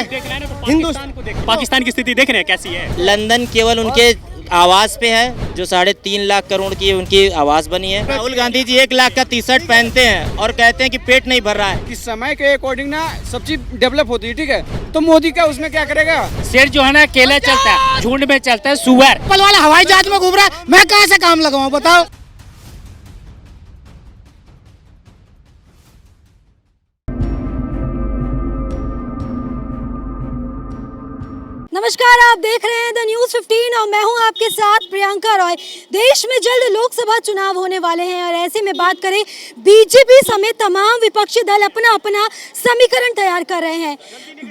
हिंदुस्तान को पाकिस्तान की स्थिति देख रहे हैं कैसी है। लंदन केवल उनके आवास पे है, जो 3.5 लाख करोड़ की उनकी आवास बनी है। राहुल गांधी जी 1 लाख का टी शर्ट पहनते हैं और कहते हैं कि पेट नहीं भर रहा है। इस समय के अकॉर्डिंग ना सब चीज डेवलप होती है, ठीक है, तो मोदी का उसमें क्या करेगा। शेर जो है ना अकेले चलता है, झुंड में चलता है सुअर। पल वाला हवाई जहाज में घूम रहा है, मैं कहाँ से काम लगाऊं बताओ। नमस्कार, आप देख रहे हैं द न्यूज़ 15 और मैं हूं आपके साथ प्रियंका रॉय। देश में जल्द लोकसभा चुनाव होने वाले हैं और ऐसे में बात करें, बीजेपी समेत तमाम विपक्षी दल अपना अपना समीकरण तैयार कर रहे हैं।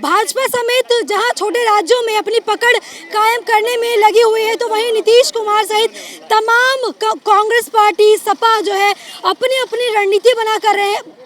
भाजपा समेत जहां छोटे राज्यों में अपनी पकड़ कायम करने में लगी हुई है, तो वहीं नीतीश कुमार सहित तमाम कांग्रेस पार्टी, सपा जो है अपनी अपनी रणनीति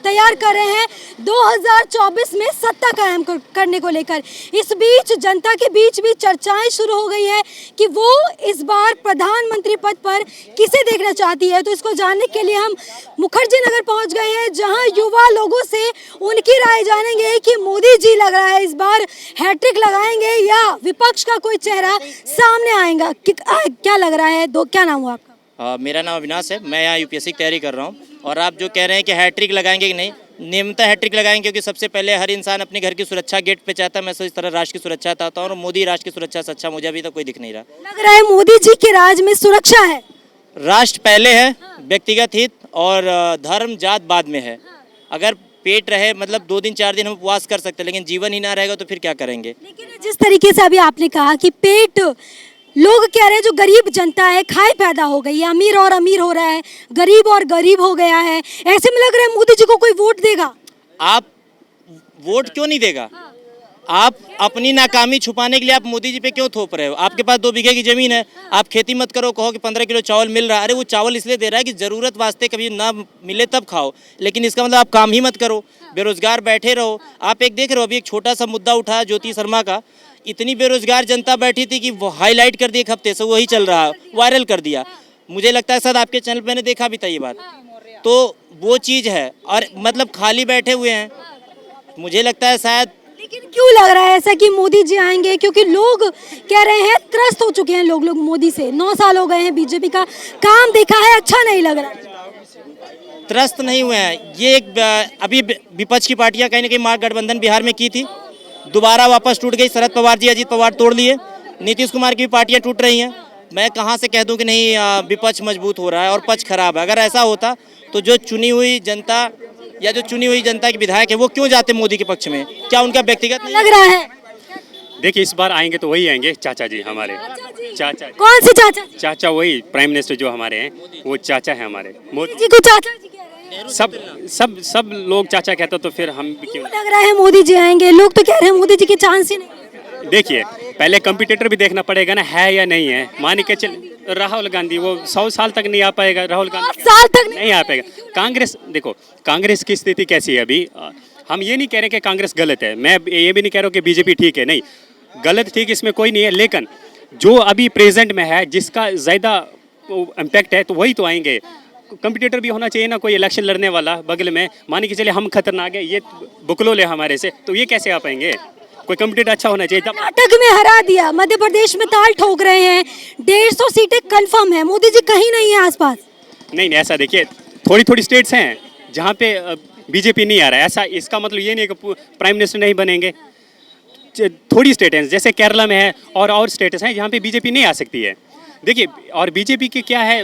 तैयार कर रहे हैं 2024 में सत्ता कायम करने को लेकर। इस बीच जनता के बीच भी चर्चाएं शुरू हो गई है कि वो इस बार प्रधानमंत्री पद पर किसे देखना चाहती है। तो इसको जानने के लिए हम मुखर्जी नगर पहुंच गए हैं, जहां युवा लोगों से उनकी राय जानेंगे कि मोदी जी लग रहा है इस बार हैट्रिक लगाएंगे या विपक्ष का कोई चेहरा सामने आएगा। क्या लग रहा है? क्या नाम हुआ आपका? मेरा नाम अविनाश है, मैं यहाँ यूपीएससी की तैयारी कर रहा हूँ। और आप जो कह रहे हैं कि हैट्रिक लगाएंगे कि नहीं, नियमतः हैट्रिक लगाएंगे, क्योंकि सबसे पहले हर इंसान अपने घर की सुरक्षा गेट पे चाहता है। मैं इस तरह राष्ट्र की सुरक्षा चाहता हूँ और मोदी राष्ट्र की सुरक्षा से अच्छा मुझे अभी तक कोई दिख नहीं रहा। लग रहा है मोदी जी के राज में सुरक्षा है। राष्ट्र पहले है, व्यक्तिगत हित और धर्म जात बाद में है। अगर पेट रहे, मतलब 2 दिन 4 दिन हम उपवास कर सकते हैं, लेकिन जीवन ही ना रहेगा तो फिर क्या करेंगे। लेकिन जिस तरीके से अभी आपने कहा कि पेट, लोग कह रहे हैं जो गरीब जनता है खाए पैदा हो गई है, अमीर और अमीर हो रहा है, गरीब और गरीब हो गया है। ऐसे में लग रहा है मोदी जी को कोई वोट देगा। आप वोट क्यों नहीं देगा? आप अपनी नाकामी छुपाने के लिए आप मोदी जी पे क्यों थोप रहे हो? आपके पास 2 बीघे की जमीन है, आप खेती मत करो, कहो कि 15 किलो चावल मिल रहा है। अरे वो चावल इसलिए दे रहा है कि ज़रूरत वास्ते कभी ना मिले तब खाओ, लेकिन इसका मतलब आप काम ही मत करो, बेरोजगार बैठे रहो। आप एक देख रहे हो, अभी एक छोटा सा मुद्दा उठा ज्योति शर्मा का, इतनी बेरोजगार जनता बैठी थी कि वो हाईलाइट कर दिया, एक हफ्ते से वही चल रहा है, वायरल कर दिया। मुझे लगता है शायद आपके चैनल पे मैंने देखा भी था ये बात। तो वो चीज़ है, और मतलब खाली बैठे हुए हैं, मुझे लगता है शायद। लेकिन क्यों लग रहा है ऐसा कि मोदी जी आएंगे? क्योंकि लोग कह रहे हैं त्रस्त हो चुके हैं लोग मोदी से। 9 साल हो गए हैं, बीजेपी का काम देखा है, अच्छा नहीं लग रहा। त्रस्त नहीं हुए हैं, ये एक अभी विपक्ष की पार्टियां कहीं ना कहीं महागठबंधन बिहार में की थी, दोबारा वापस टूट गई। शरद पवार जी, अजीत पवार तोड़ लिए, नीतीश कुमार की भी पार्टियां टूट रही हैं। मैं कहां से कह दूं कि नहीं विपक्ष मजबूत हो रहा है और पक्ष खराब है। अगर ऐसा होता तो जो चुनी हुई जनता या जो चुनी हुई जनता के विधायक है वो क्यों जाते मोदी के पक्ष में? क्या उनका व्यक्तिगत नहीं लग रहा है? देखिए, इस बार आएंगे तो वही आएंगे, चाचा जी हमारे। चाचा कौन से चाचा? चाचा वही प्राइम मिनिस्टर जो हमारे हैं, वो चाचा है हमारे। मोदी जी को चाचा जी कह रहे हैं। सब लोग चाचा कहते तो फिर हम क्यों? लग रहा है मोदी जी आएंगे, लोग तो कह रहे हैं मोदी जी के चांस ही नहीं। देखिए, पहले कंपटीटर भी देखना पड़ेगा ना, है या नहीं है। मान के चल, राहुल गांधी वो 100 साल तक नहीं आ पाएगा। राहुल गांधी 7 साल तक नहीं आ पाएगा। कांग्रेस, देखो कांग्रेस की स्थिति कैसी है अभी। हम ये नहीं कह रहे कि कांग्रेस गलत है, मैं ये भी नहीं कह रहा हूँ कि बीजेपी ठीक है, नहीं, गलत ठीक इसमें कोई नहीं है। लेकिन जो अभी प्रेजेंट में है, जिसका ज़्यादा इम्पैक्ट है, तो वही तो आएंगे। कंपटीटर भी होना चाहिए ना, कोई इलेक्शन लड़ने वाला बगल में। मान के चले हम खतरनाक है, ये बुकलोल है हमारे से, तो ये कैसे आ पाएंगे? कोई कंपटीटर अच्छा होना चाहिए। कर्नाटक में हरा दिया, मध्य प्रदेश में ताल ठोक रहे हैं, 150 सीटें कंफर्म है, मोदी जी कहीं नहीं है आसपास। नहीं, ऐसा देखिए, थोड़ी स्टेट्स हैं जहाँ पे बीजेपी नहीं आ रहा है। ऐसा इसका मतलब ये नहीं है कि प्राइम मिनिस्टर नहीं बनेंगे। थोड़ी स्टेट हैं, जैसे केरला में है और स्टेट्स हैं जहाँ पे बीजेपी नहीं आ सकती है। देखिए, और बीजेपी के क्या है,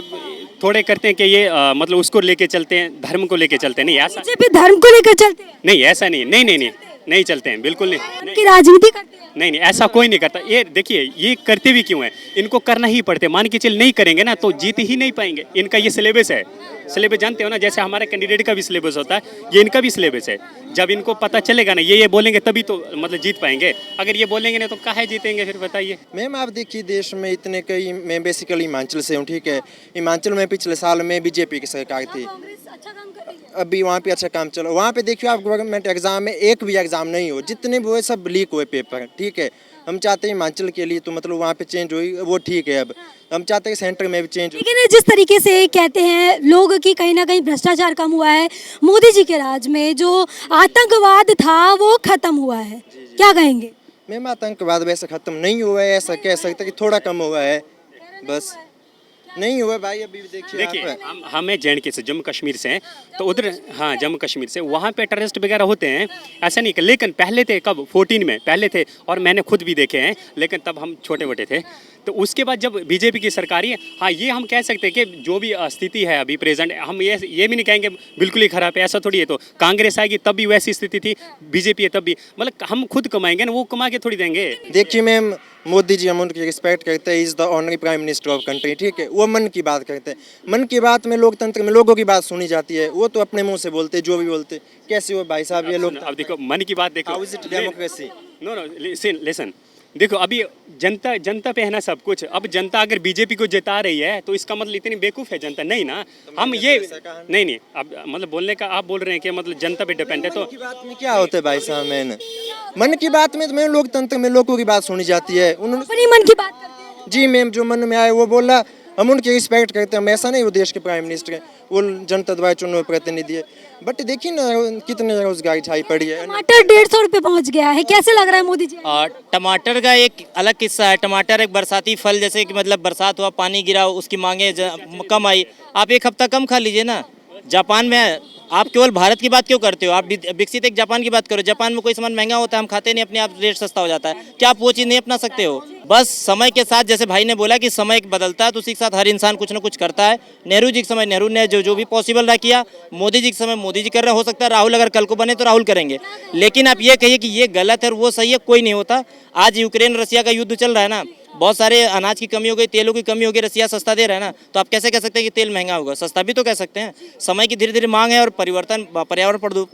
थोड़े करते हैं कि ये मतलब उसको लेके चलते हैं, धर्म को लेके चलते हैं। नहीं, ऐसा बीजेपी धर्म को लेकर चलते हैं? नहीं, ऐसा नहीं चलते हैं, बिल्कुल नहीं। की राजनीति करते हैं? नहीं, ऐसा कोई नहीं करता। ये देखिए, ये करते भी क्यों है? इनको करना ही पड़ते। मान के चल नहीं करेंगे ना तो जीत ही नहीं पाएंगे। इनका ये सिलेबस है। सिलेबस जानते हो ना, जैसे हमारे कैंडिडेट का भी सिलेबस होता है, ये इनका भी सिलेबस है। जब इनको पता चलेगा ना, ये बोलेंगे तभी तो मतलब जीत पाएंगे। अगर ये बोलेंगे ना तो काहे जीतेंगे फिर, बताइए। मैम आप देखिए, देश में इतने कई, मैं बेसिकली हिमाचल से हूँ, ठीक है। हिमाचल में पिछले साल में बीजेपी की सरकार थी, अभी वहाँ पे अच्छा काम चला। वहाँ पे देखिए आप, गवर्नमेंट एग्जाम में एक भी एग्जाम नहीं हो, जितने भी हुए सब लीक हुए पेपर, ठीक है। हम चाहते हैं हिमाचल के लिए तो मतलब वहाँ पे चेंज हुई, वो ठीक है। अब हम चाहते हैं सेंटर में भी चेंज हो। लेकिन जिस तरीके से कहते हैं लोग कि कहीं ना कहीं भ्रष्टाचार कम हुआ है मोदी जी के राज में, जो आतंकवाद था वो खत्म हुआ है, क्या कहेंगे? मैम आतंकवाद वैसे खत्म नहीं हुआ है, ऐसा कह सकते कि थोड़ा कम हुआ है, बस नहीं हुआ भाई। अभी भी देखिए देखिए आप, हमें JNK से, जम्मू कश्मीर से हैं, तो उधर हाँ जम्मू कश्मीर से, वहाँ पे टेररिस्ट वगैरह होते हैं, ऐसा नहीं। लेकिन पहले थे, कब 14 में पहले थे, और मैंने खुद भी देखे हैं, लेकिन तब हम छोटे मोटे थे। तो उसके बाद जब बीजेपी की सरकार है, हाँ ये हम कह सकते हैं कि जो भी स्थिति है अभी प्रेजेंट, हम ये भी नहीं कहेंगे बिल्कुल ही खराब है, ऐसा थोड़ी है। तो कांग्रेस आएगी तब भी वैसी स्थिति थी, बीजेपी है तब भी, मतलब हम खुद कमाएंगे ना, वो कमा के थोड़ी देंगे। देखिए मैम, मोदी जी हम उनकी रिस्पेक्ट करते हैं, is the honorary prime minister of country, ठीक है। वो मन की बात करते हैं, मन की बात में लोकतंत्र में लोगों की बात सुनी जाती है, वो तो अपने मुंह से बोलते जो भी बोलते। कैसे हो भाई साहब ये लोग, अब देखो मन की बात देखो, how is it democracy? No no listen, देखो अभी जनता पे है ना सब कुछ। अब जनता अगर बीजेपी को जिता रही है तो इसका मतलब इतनी बेवकूफ़ है जनता नहीं ना। हम ये नहीं अब मतलब बोलने का आप बोल रहे हैं कि मतलब जनता पे डिपेंड है, तो मन की बात में क्या होता है भाई साहब? मैंने मन की बात में तो मैं लोकतंत्र में लोगों की बात सुनी जाती है, उन्होंने अपनी मन की बात करते हैं। जी मैम जो मन में आए वो बोला, हम उनकी रिस्पेक्ट करते हैं। हम ऐसा नहीं वो देश के प्राइम मिनिस्टर हैं, वो जनता द्वारा चुने हुए प्रतिनिधि है। बट देखिए ना कितने रोजगारी छाई पड़ी है। टमाटर 150 रुपए पहुंच गया है, कैसे लग रहा है मोदी जी? टमाटर का एक अलग किस्सा है। टमाटर एक बरसाती फल, जैसे कि मतलब बरसात हुआ, पानी गिरा, उसकी मांगे कम आई। आप एक हफ्ता कम खा लीजिए ना। जापान में आप केवल भारत की बात क्यों करते हो? आप विकसित एक जापान की बात करो। जापान में कोई सामान महंगा होता है, हम खाते नहीं, अपने आप रेट सस्ता हो जाता है। क्या आप वो चीज़ नहीं अपना सकते हो? बस समय के साथ, जैसे भाई ने बोला कि समय बदलता है, तो उसी के साथ हर इंसान कुछ ना कुछ करता है। नेहरू जी के समय नेहरू ने जो भी पॉसिबल रहा किया, मोदी जी के समय मोदी जी कर रहे, हो सकता है राहुल अगर कल को बने तो राहुल करेंगे। लेकिन आप ये कहिए कि ये गलत है और वो सही है, कोई नहीं होता। आज यूक्रेन रसिया का युद्ध चल रहा है ना, बहुत सारे अनाज की कमी हो गई, तेलों की कमी हो गई, रसिया सस्ता दे रहा है ना, तो आप कैसे कह सकते हैं कि तेल महंगा होगा? सस्ता भी तो कह सकते हैं। समय की धीरे धीरे मांग है और परिवर्तन, पर्यावरण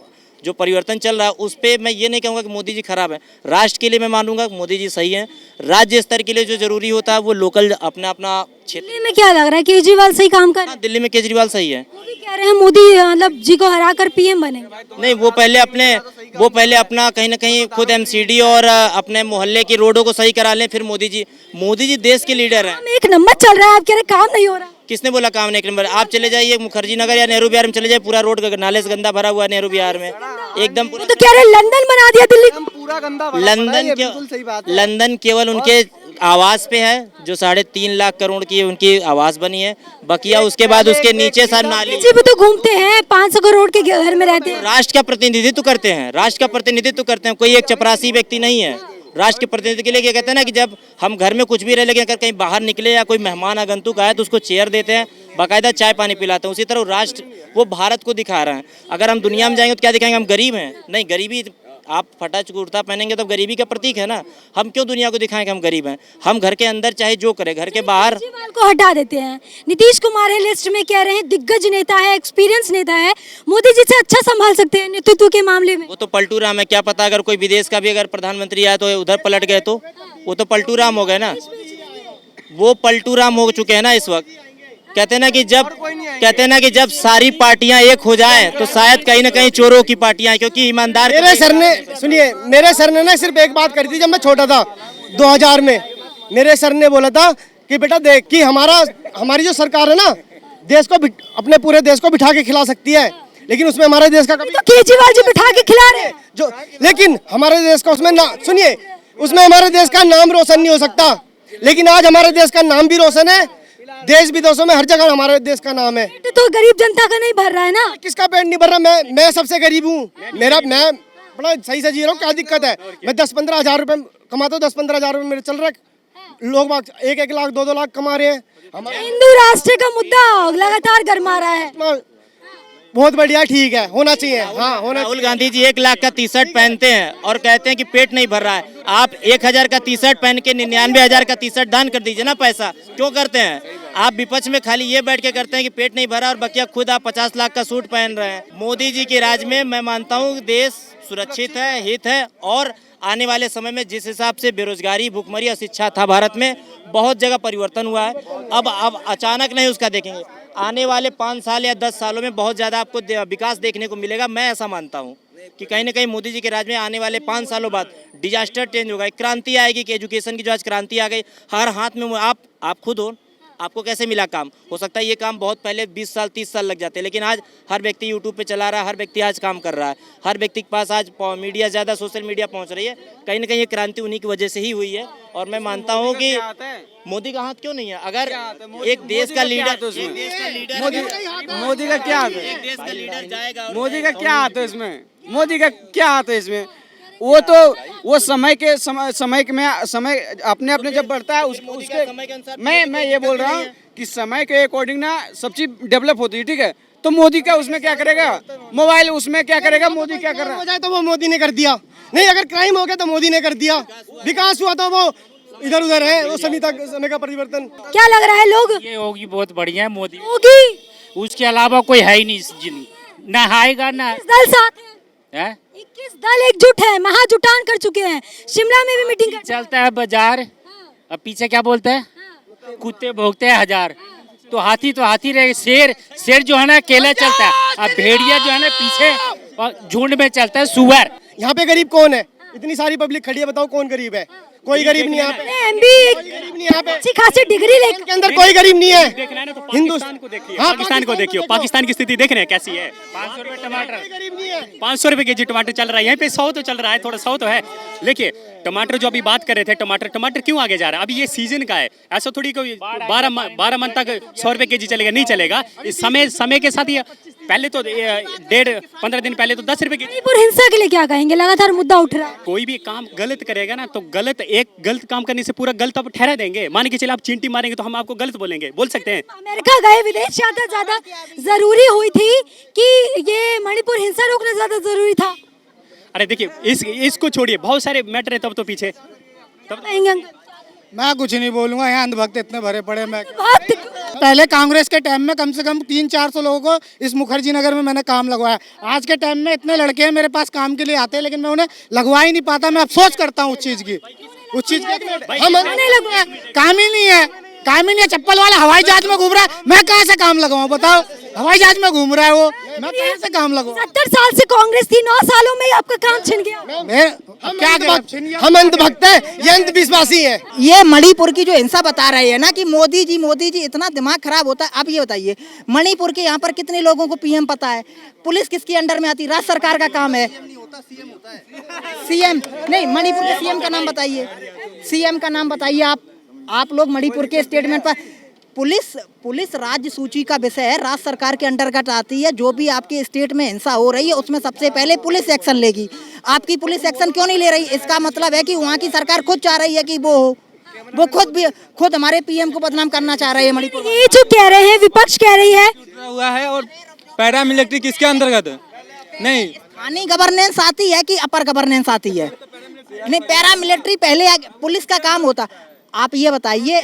जो परिवर्तन चल रहा है उस पर मैं ये नहीं कहूँगा कि मोदी जी खराब है। राष्ट्र के लिए मैं मानूंगा कि मोदी जी सही हैं। राज्य स्तर के लिए जो जरूरी होता है वो लोकल अपना अपना क्षेत्र। दिल्ली में क्या लग रहा है, केजरीवाल सही काम कर रहे हैं? दिल्ली में केजरीवाल सही है। वो भी कह रहे हैं मोदी मतलब जी को हराकर PM बनेंगे। नहीं, वो पहले अपना कहीं ना कहीं खुद MCD और अपने मोहल्ले की रोडों को सही करा लें, फिर मोदी जी देश के लीडर हैं। काम एक नंबर चल रहा है, आप कह रहे काम नहीं हो रहा। किसने बोला काम नहीं? एक नंबर। आप चले जाइए मुखर्जी नगर या नेहरू विहार में चले जाइए, पूरा रोड नाले से गंदा भरा हुआ है नेहरू विहार में, एकदम। वो तो कह रहे लंदन बना दिया दिल्ली को। पूरा गंदा लंदन केवल उनके आवास पे है, जो 3.5 लाख करोड़ की उनकी आवास बनी है। बकिया उसके बाद उसके नीचे सर नाली। जी भी तो घूमते हैं, 500 करोड़ के घर में रहते हैं। राष्ट्र का प्रतिनिधित्व करते हैं, राष्ट्र का प्रतिनिधित्व करते हैं। कोई एक चपरासी व्यक्ति नहीं है। राष्ट्र के प्रतिनिधि के लिए क्या कहते हैं ना कि जब हम घर में कुछ भी रहे, लेकिन अगर कहीं बाहर निकले या कोई मेहमान आगंतुक आए तो उसको चेयर देते हैं, बाकायदा चाय पानी पिलाते हैं। उसी तरह राष्ट्र वो भारत को दिखा रहे हैं। अगर हम दुनिया में जाएंगे तो क्या दिखाएंगे? हम गरीब हैं? नहीं, गरीबी आप फटा कुर्ता पहनेंगे तो गरीबी का प्रतीक है ना। हम क्यों दुनिया को दिखाएं कि हम गरीब हैं? हम घर के अंदर चाहे जो करें, घर के बाहर। केजरीवाल को हटा देते हैं, नीतीश कुमार है लिस्ट में, कह रहे हैं दिग्गज नेता है, एक्सपीरियंस नेता है, मोदी जी से अच्छा संभाल सकते हैं नेतृत्व के मामले में। वो तो पलटू राम है, क्या पता अगर कोई विदेश का भी अगर प्रधानमंत्री आया तो उधर पलट गए तो वो तो पलटू राम हो गए ना। वो पलटू राम हो चुके हैं ना इस वक्त। कहते हैं ना कि जब सारी पार्टियां एक हो जाएं तो शायद कहीं ना कहीं चोरों की पार्टियां, क्योंकि ईमानदार मेरे सर ने सुनिए, मेरे सर ने ना सिर्फ एक बात करी थी जब मैं छोटा था 2000 में। मेरे सर ने बोला था कि बेटा देख कि हमारी जो सरकार है ना, देश को अपने पूरे देश को बिठा के खिला सकती है, लेकिन उसमें हमारे देश का कभी तो केजरीवाल जी बिठा के खिला रहे हैं। जो लेकिन हमारे देश का उसमें ना सुनिए, उसमें हमारे देश का नाम रोशन नहीं हो सकता, लेकिन आज हमारे देश का नाम भी रोशन है। देश विदेशों में हर जगह हमारे देश का नाम है। तो गरीब जनता का नहीं भर रहा है ना। किसका पेट नहीं भर रहा? मैं सबसे गरीब हूँ। मैं बड़ा सही से जी रहा हूँ। क्या दिक्कत है? मैं 10-15 हज़ार रुपए कमाता हूँ, 10-15 हज़ार रुपए मेरे चल रहा है। लोग 1-1 लाख 2-2 लाख कमा रहे हैं। हिंदू राष्ट्र का मुद्दा लगातार गरमा रहा है। बहुत बढ़िया, ठीक है, होना चाहिए। हाँ होना। राहुल गांधी जी 1 लाख का टी शर्ट पहनते हैं और कहते हैं कि पेट नहीं भर रहा है। आप 1000 का टी शर्ट पहन के 99,000 का टी शर्ट दान कर दीजिए ना। पैसा क्यों करते हैं? आप विपक्ष में खाली ये बैठ के करते हैं कि पेट नहीं भरा और बकिया खुद आप 50 लाख का सूट पहन रहे हैं। मोदी जी के राज में मैं मानता हूँ देश सुरक्षित है, हित है, और आने वाले समय में जिस हिसाब से बेरोजगारी, भुखमरी और शिक्षा था भारत में, बहुत जगह परिवर्तन हुआ है। अब अचानक नहीं उसका देखेंगे। आने वाले 5 साल या 10 सालों में बहुत ज़्यादा आपको विकास देखने को मिलेगा। मैं ऐसा मानता हूँ कि कहीं ना कहीं मोदी जी के राज में आने वाले 5 सालों बाद डिजास्टर चेंज होगा, एक क्रांति आएगी कि एजुकेशन की जो आज क्रांति आ गई, हर हाथ में आप खुद हो, आपको कैसे मिला काम? हो सकता है ये काम बहुत पहले 20 साल 30 साल लग जाते, लेकिन आज हर व्यक्ति यूट्यूब पे चला रहा है, हर व्यक्ति आज काम कर रहा है, हर व्यक्ति के पास आज मीडिया ज़्यादा, सोशल मीडिया पहुँच रही है। कहीं ना कहीं ये क्रांति उन्हीं की वजह से ही हुई है। और मैं मानता हूँ कि मोदी का हाथ क्यों नहीं है? अगर एक देश का लीडर मोदी का क्या हाथ है? एक देश का लीडर जाएगा, मोदी का क्या हाथ है इसमें? मोदी का क्या हाथ है इसमें? वो तो वो समय अपने अपने जब बढ़ता है उसके समय के अनुसार मैं ये बोल रहा हूँ कि समय के अकॉर्डिंग ना सब चीज डेवलप होती है, ठीक है? तो मोदी का उसमें क्या करेगा? मोबाइल उसमें क्या करेगा? मोदी क्या कर रहा हो जाए तो वो मोदी ने कर दिया, नहीं अगर क्राइम हो गया तो मोदी ने कर दिया, विकास हुआ तो वो इधर उधर है, वो समय का परिवर्तन। क्या लग रहा है लोग ये होगी बहुत बढ़िया है मोदी, होगी? उसके अलावा कोई है ही नहीं इस ना आएगा ना 21 दल साथ हैं, है। 21 दल एकजुट है, महाजुटान कर चुके हैं, शिमला में भी मीटिंग कर चलता है बाजार, अब पीछे क्या बोलते हैं, कुत्ते भोगते हैं हजार, तो हाथी रहे। शेर जो है ना अकेला चलता है, अब भेड़िया जो है ना पीछे और झुंड में चलता है सुअर। यहाँ पे गरीब कौन है? इतनी सारी पब्लिक खड़ी है, बताओ कौन गरीब है? कोई गरीब नहीं यहाँ पे, गरीब नहीं यहाँ पे, अच्छी खासी डिग्री लेकर के अंदर कोई गरीब नहीं है। देखना है ना तो पाकिस्तान को देखिए, पाकिस्तान को देखिए, पाकिस्तान की स्थिति देख रहे हैं कैसी है। 500 रुपए टमाटर, 500 रुपए केजी टमाटर चल रहा है, यहाँ पे 100 तो चल रहा है, थोड़ा 100 तो है। देखिए टमाटर जो अभी बात कर रहे थे, टमाटर क्यों आगे जा रहा है? अभी ये सीजन का है, ऐसा थोड़ी कोई 12 मंथ तक 100 रुपए केजी चलेगा, नहीं चलेगा। इस समय के साथ ये पहले तो 15 दिन पहले तो 10 रुपए केजी। मणिपुर हिंसा के लिए क्या कहेंगे? लगातार मुद्दा उठ रहा है। कोई भी काम गलत करेगा ना तो गलत काम करने से पूरा गलत आप ठहरा देंगे। मान के चले आप चींटी मारेंगे तो हम आपको गलत बोलेंगे, बोल सकते हैं। अमेरिका गए विदेश यात्रा ज्यादा जरूरी हुई थी कि ये मणिपुर हिंसा रोकना ज्यादा जरूरी था? अरे देखिए इसको छोड़िए, बहुत सारे मैटर है तब तो पीछे तब मैं कुछ नहीं बोलूंगा, यहाँ अंधभक्त इतने भरे पड़े। मैं भक्त पहले कांग्रेस के टाइम में कम से कम 300-400 लोगों को इस मुखर्जी नगर में मैंने काम लगवाया। आज के टाइम में इतने लड़के हैं मेरे पास काम के लिए आते हैं, लेकिन मैं उन्हें लगवा ही नहीं पाता। मैं अफसोस करता हूँ उस चीज की। काम ही नहीं है, चप्पल वाला हवाई जहाज में घूम रहा है, मैं कहाँ से काम लगाऊं बताओ? हवाई जहाज में घूम रहा है वो, मैं कहाँ से काम लगाऊं? 70 साल से कांग्रेस थी, 9 सालों में ही आपका काम छिन गया। हम अंधभक्त हैं, ये अंधविश्वासी हैं। ये मणिपुर की जो हिंसा बता रहे हैं ना कि मोदी जी इतना दिमाग खराब होता है। अब ये बताइए मणिपुर के यहाँ पर कितने लोगों को पीएम पता है? पुलिस किसके अंडर में आती है? राज्य सरकार का काम है। सीएम नहीं, मणिपुर के सीएम का नाम बताइए, सीएम का नाम बताइए। आप लोग मणिपुर के स्टेटमेंट पर पुलिस राज्य सूची का विषय है, राज्य सरकार के अंतर्गत आती है। जो भी आपके स्टेट में हिंसा हो रही है उसमें सबसे पहले पुलिस एक्शन लेगी। आपकी पुलिस एक्शन क्यों नहीं ले रही? इसका मतलब है कि वहाँ की सरकार खुद चाह रही है कि वो खुद हमारे पीएम को बदनाम करना चाह रही है। मणिपुर ये जो कह रहे हैं, विपक्ष कह रही है हुआ है। और पैरामिलिट्री किसके अंतर्गत है? नहीं, स्थानीय गवर्नेंस आती है कि अपर गवर्नेंस आती है? नहीं, पैरामिलिट्री पहले पुलिस का काम होता। आप ये बताइए,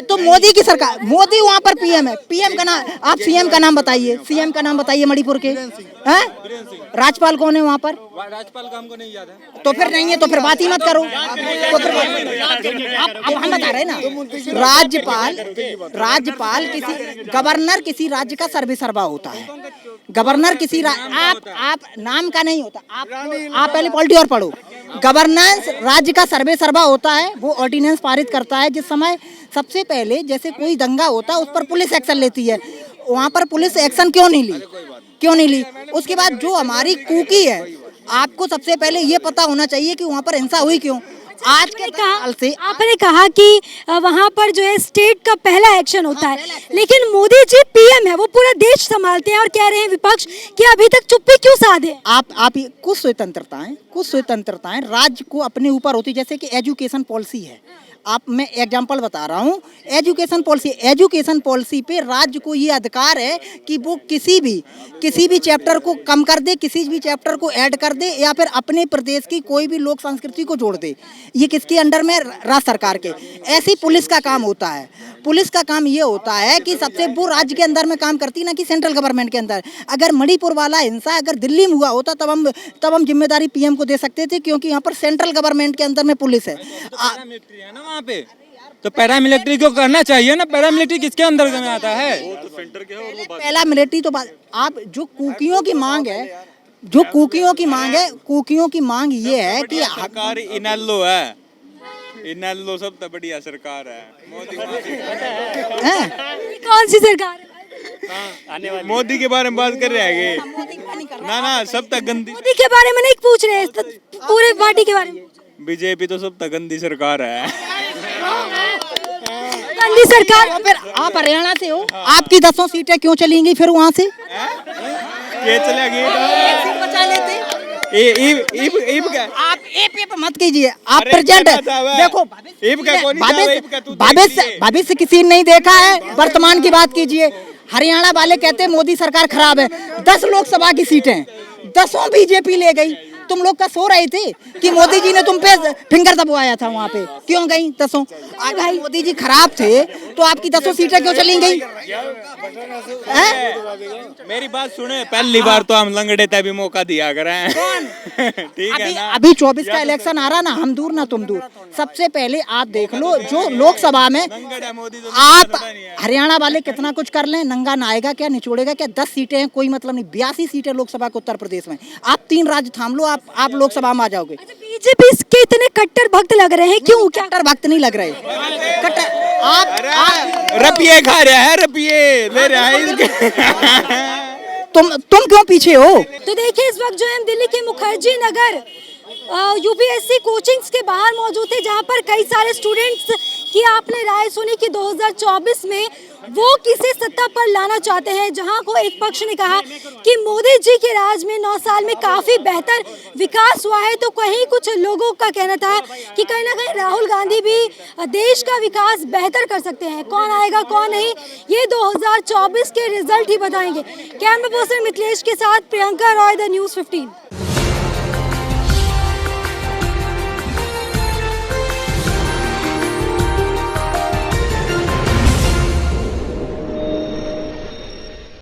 तो मोदी की सरकार, मोदी वहाँ पर पीएम है, पीएम का नाम, आप सीएम का नाम बताइए, सीएम का नाम बताइए मणिपुर के। हैं? राज्यपाल कौन है वहाँ पर? राज्यपाल का हमको नहीं याद है। तो फिर नहीं है तो फिर बात ही मत करो। तो फिर अब हम बता रहे हैं ना, राज्यपाल गवर्नर किसी राज्य का सर्वा होता है। गवर्नर किसी आप नाम का नहीं होता। आप पहले पॉलिटी और पढ़ो। गवर्नेंस राज्य का सर्वा होता है, वो ऑर्डिनेंस पारित करता है। जिस समय सबसे पहले जैसे कोई दंगा होता है उस पर पुलिस एक्शन लेती है, वहाँ पर पुलिस एक्शन क्यों नहीं ली? उसके बाद जो हमारी कुकी है, आपको सबसे पहले ये पता होना चाहिए कि वहाँ पर हिंसा हुई क्यों। आज के साल से आपने कहा कि वहाँ पर जो है स्टेट का पहला एक्शन होता है, लेकिन मोदी जी पीएम है, वो पूरा देश संभालते हैं और कह रहे हैं विपक्ष कि अभी तक चुप्पी क्यों साधे? आप कुछ स्वतंत्रताएं राज्य को अपने ऊपर होती, जैसे कि एजुकेशन पॉलिसी है। मैं एग्जांपल बता रहा हूँ, एजुकेशन पॉलिसी पे राज्य को ये अधिकार है कि वो किसी भी चैप्टर को कम कर दे, किसी भी चैप्टर को ऐड कर दे, या फिर अपने प्रदेश की कोई भी लोक संस्कृति को जोड़ दे। ये किसके अंडर में? राज्य सरकार के। ऐसी पुलिस का काम होता है। पुलिस का काम ये होता है कि सबसे वो राज्य के अंदर में काम करती, ना कि सेंट्रल गवर्नमेंट के अंदर। अगर मणिपुर वाला हिंसा अगर दिल्ली में हुआ होता तब हम जिम्मेदारी पीएम को दे सकते थे, क्योंकि यहाँ पर सेंट्रल गवर्नमेंट के अंदर में पुलिस है ना वहाँ पे। तो पैरामिलिट्री को करना चाहिए ना। पैरामिलिट्री किसके अंदर में आता है? पैरामिलिट्री तो आप जो कुकियों की मांग है, कुकियों की मांग ये है कि सरकार इनेलो है, इन्ना लो सब तो बढ़िया सरकार है मोदी हैं? कौन सी सरकार है? आने वाली मोदी के बारे में बात कर रहे हैं ना सब तक गंदी मोदी के बारे में नहीं पूछ रहे, तो पूरे पार्टी के बारे में पूछ रहे। बीजेपी तो सब तक गंदी सरकार है गंदी सरकार। तो फिर आप हरियाणा से हो, आपकी 10 सीटें क्यों चलेंगी फिर वहाँ से? क्या चलेगी एक सीट बचा लेते। आप एप मत कीजिए, आप अरे प्रेजेंट क्या था वह? देखो ईब का कौन नहीं था, ईब का तू देख लीजिए। भविष्य किसी ने नहीं देखा है, वर्तमान की बात कीजिए। हरियाणा वाले कहते हैं मोदी सरकार खराब है, 10 लोकसभा की सीटें 10 बीजेपी ले गई। तुम लोग का सो रहे थे कि मोदी जी ने तुम पे फिंगर दबवाया था, वहाँ पे क्यों गई 10? अगर मोदी जी खराब थे तो आपकी 10 सीटें क्यों चली गई? मेरी बात सुने, पहली बार तो हम लंगड़े तभी मौका दिया करें ठीक है ना। अभी 24 का इलेक्शन आ रहा ना, हम दूर ना तुम दूर। सबसे पहले आप देख लो जो लोकसभा में आप हरियाणा वाले कितना कुछ कर लें, नंगा ना आएगा क्या, निचोड़ेगा क्या? 10 सीटें हैं, कोई मतलब नहीं। 82 सीटें लोकसभा को उत्तर प्रदेश में। आप 3 राज्य थाम लो, आप लोकसभा में आ जाओगे। बीजेपी के इतने कट्टर भक्त लग रहे हैं, क्यों? क्या कट्टर भक्त नहीं लग रहे, कट्टर आप रुपये खा रहा है, रुपये ले रहा है इसके तुम क्यों पीछे हो? तो देखिए, इस वक्त जो है हम दिल्ली के मुखर्जी नगर यूपीएससी कोचिंग्स के बाहर मौजूद थे, जहां पर कई सारे स्टूडेंट्स की आपने राय सुनी कि 2024 में वो किसे सत्ता पर लाना चाहते हैं। जहां को एक पक्ष ने कहा कि मोदी जी के राज में 9 साल में काफी बेहतर विकास हुआ है, तो कहीं कुछ लोगों का कहना था कि कहीं ना कहीं राहुल गांधी भी देश का विकास बेहतर कर सकते हैं। कौन आएगा कौन नहीं, ये 2024 के रिजल्ट ही बताएंगे। कैमरा पर्सन मिथिलेश के साथ प्रियंका रॉय, द न्यूज़ 15।